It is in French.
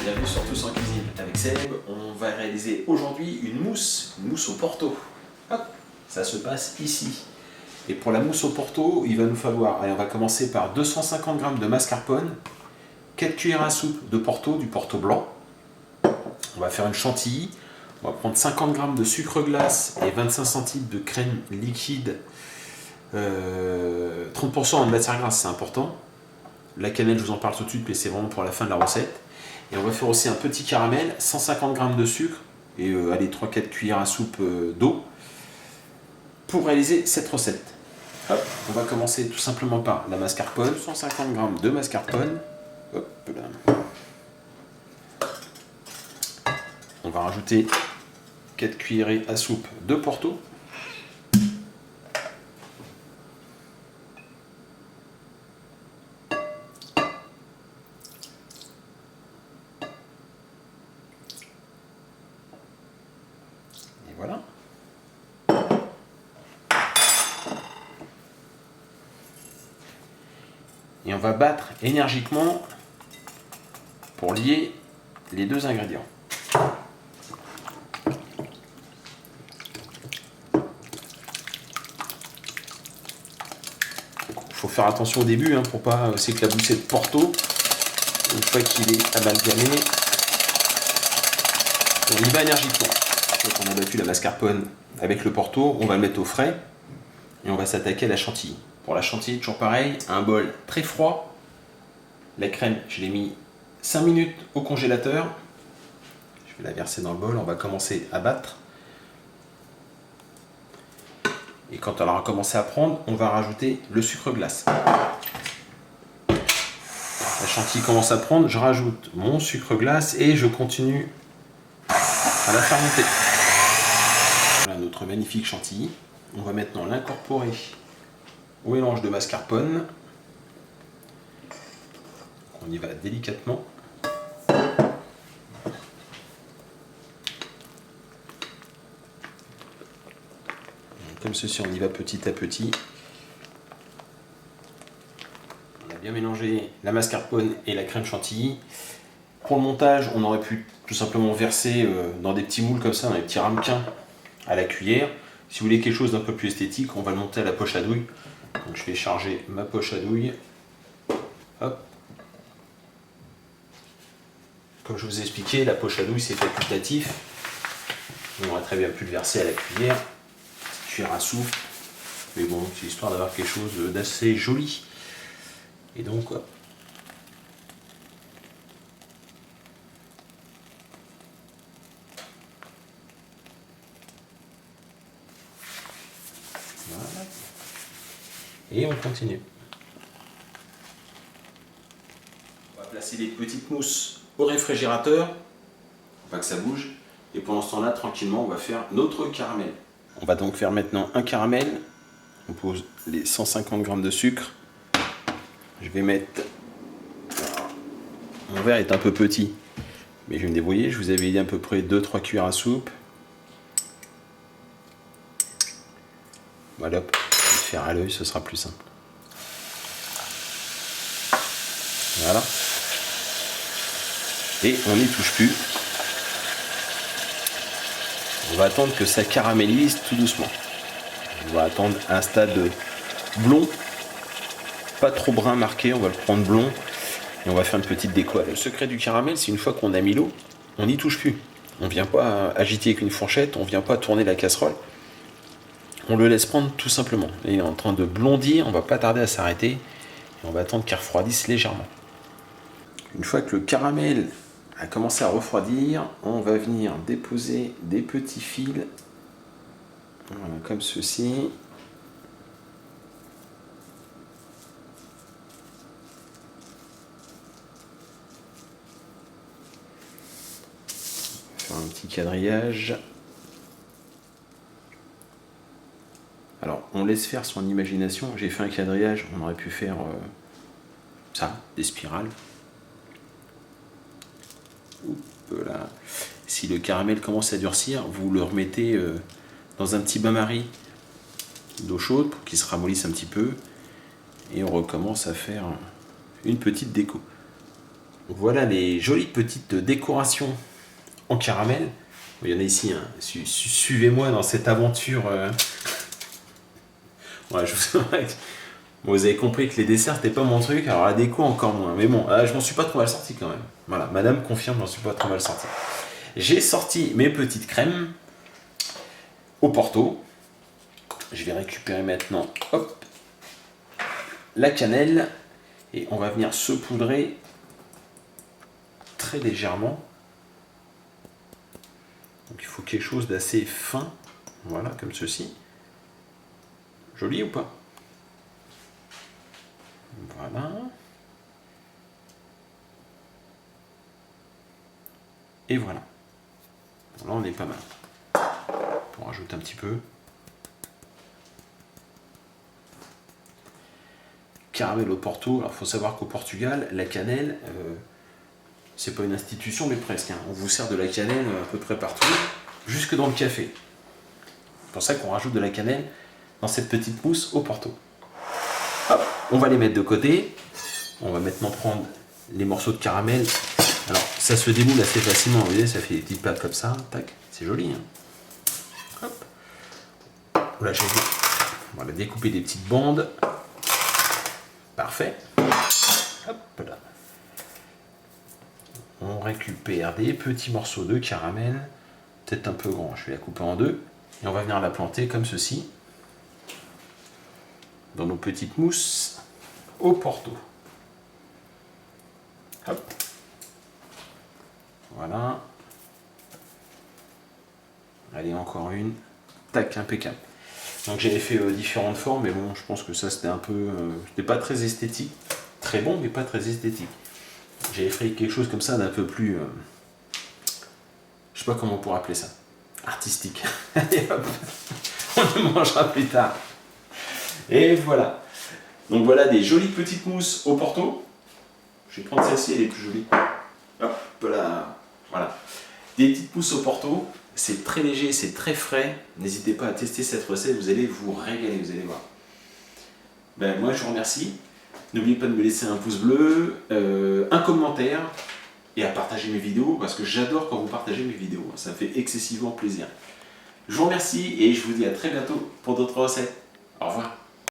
bienvenue sur Tous en Cuisine avec Seb. On va réaliser aujourd'hui une mousse au Porto. Hop, ça se passe ici. Et pour la mousse au Porto, il va nous falloir, allez, on va commencer par 250 g de mascarpone, 4 cuillères à soupe de Porto, du Porto blanc. On va faire une chantilly. On va prendre 50 g de sucre glace et 25 centilitres de crème liquide. 30% en matière grasse, c'est important. La cannelle, je vous en parle tout de suite, mais c'est vraiment pour la fin de la recette. Et on va faire aussi un petit caramel, 150 g de sucre et allez, 3-4 cuillères à soupe d'eau pour réaliser cette recette. Hop, on va commencer tout simplement par la mascarpone, 150 g de mascarpone. Hop là. On va rajouter 4 cuillerées à soupe de Porto. Et voilà. Et on va battre énergiquement pour lier les deux ingrédients. Il faut faire attention au début pour pas s'éclabousser de Porto. Une fois qu'il est amalgamé, on y va énergiquement. Une fois qu'on a battu la mascarpone avec le Porto, on va le mettre au frais et on va s'attaquer à la chantilly. Pour la chantilly, toujours pareil, un bol très froid. La crème, je l'ai mis 5 minutes au congélateur. Je vais la verser dans le bol, on va commencer à battre. Et quand elle aura commencé à prendre, on va rajouter le sucre glace. La chantilly commence à prendre, je rajoute mon sucre glace et je continue à la faire monter. Voilà notre magnifique chantilly. On va maintenant l'incorporer au mélange de mascarpone. On y va délicatement. Comme ceci, on y va petit à petit. On a bien mélangé la mascarpone et la crème chantilly. Pour le montage, on aurait pu tout simplement verser dans des petits moules comme ça, dans des petits ramequins à la cuillère. Si vous voulez quelque chose d'un peu plus esthétique, on va le monter à la poche à douille. Donc je vais charger ma poche à douille. Hop. Comme je vous ai expliqué, la poche à douille c'est facultatif. On aurait très bien pu le verser à la cuillère. À soupe, mais bon, c'est histoire d'avoir quelque chose d'assez joli. Et donc, voilà. Et on continue. On va placer les petites mousses au réfrigérateur, pas que ça bouge. Et pendant ce temps-là, tranquillement, on va faire notre caramel. On va donc faire maintenant un caramel. On pose les 150 g de sucre. Je vais mettre... Alors, mon verre est un peu petit, mais je vais me débrouiller. Je vous avais dit à peu près 2-3 cuillères à soupe. Voilà, je vais le faire à l'œil, ce sera plus simple. Voilà. Et on n'y touche plus. On va attendre que ça caramélise tout doucement. On va attendre un stade blond, pas trop brun marqué, on va le prendre blond et on va faire une petite déco. Le secret du caramel, c'est une fois qu'on a mis l'eau, on n'y touche plus. On ne vient pas agiter avec une fourchette, on ne vient pas tourner la casserole. On le laisse prendre tout simplement. Il est en train de blondir, on ne va pas tarder à s'arrêter et on va attendre qu'il refroidisse légèrement. Une fois que le caramel a commencé à refroidir, on va venir déposer des petits fils, voilà, comme ceci. Faire un petit quadrillage. Alors, on laisse faire son imagination. J'ai fait un quadrillage, on aurait pu faire ça, des spirales. Voilà. Si le caramel commence à durcir, vous le remettez dans un petit bain-marie d'eau chaude pour qu'il se ramollisse un petit peu et on recommence à faire une petite déco. Voilà les jolies petites décorations en caramel. Il y en a ici, hein. Suivez-moi dans cette aventure. Ouais, bon, vous avez compris que les desserts c'était pas mon truc, alors la déco encore moins. Mais bon, je m'en suis pas trop mal sorti quand même. Voilà, madame confirme, je m'en suis pas trop mal sorti. J'ai sorti mes petites crèmes au Porto. Je vais récupérer maintenant, hop, la cannelle. Et on va venir saupoudrer très légèrement. Donc il faut quelque chose d'assez fin. Voilà, comme ceci. Joli ou pas? Voilà. Et voilà. Là, on est pas mal. On rajoute un petit peu. Caramel au Porto. Alors, il faut savoir qu'au Portugal, la cannelle, c'est pas une institution, mais presque. Hein. On vous sert de la cannelle à peu près partout, jusque dans le café. C'est pour ça qu'on rajoute de la cannelle dans cette petite mousse au Porto. Hop, on va les mettre de côté. On va maintenant prendre les morceaux de caramel. Alors, ça se démoule assez facilement, vous voyez, ça fait des petites plaques comme ça. Tac, c'est joli. Hein. Hop. Là, j'ai bien. On va découper des petites bandes. Parfait. Hop là. On récupère des petits morceaux de caramel. Peut-être un peu grand, je vais la couper en deux. Et on va venir la planter comme ceci. Dans nos petites mousses au Porto. Hop. Voilà. Allez, encore une. Tac, impeccable. Donc j'avais fait différentes formes, mais bon, je pense que ça c'était un peu... c'était pas très esthétique. Très bon, mais pas très esthétique. J'avais fait quelque chose comme ça d'un peu plus... je sais pas comment on pourrait appeler ça. Artistique. Allez hop, on le mangera plus tard. Et voilà. Donc voilà des jolies petites mousses au Porto. Je vais prendre celle-ci, elle est plus jolie. Hop là. Voilà. Des petites mousses au Porto. C'est très léger, c'est très frais. N'hésitez pas à tester cette recette, vous allez vous régaler, vous allez voir. Ben, moi je vous remercie. N'oubliez pas de me laisser un pouce bleu, un commentaire et à partager mes vidéos parce que j'adore quand vous partagez mes vidéos. Ça me fait excessivement plaisir. Je vous remercie et je vous dis à très bientôt pour d'autres recettes. Au revoir.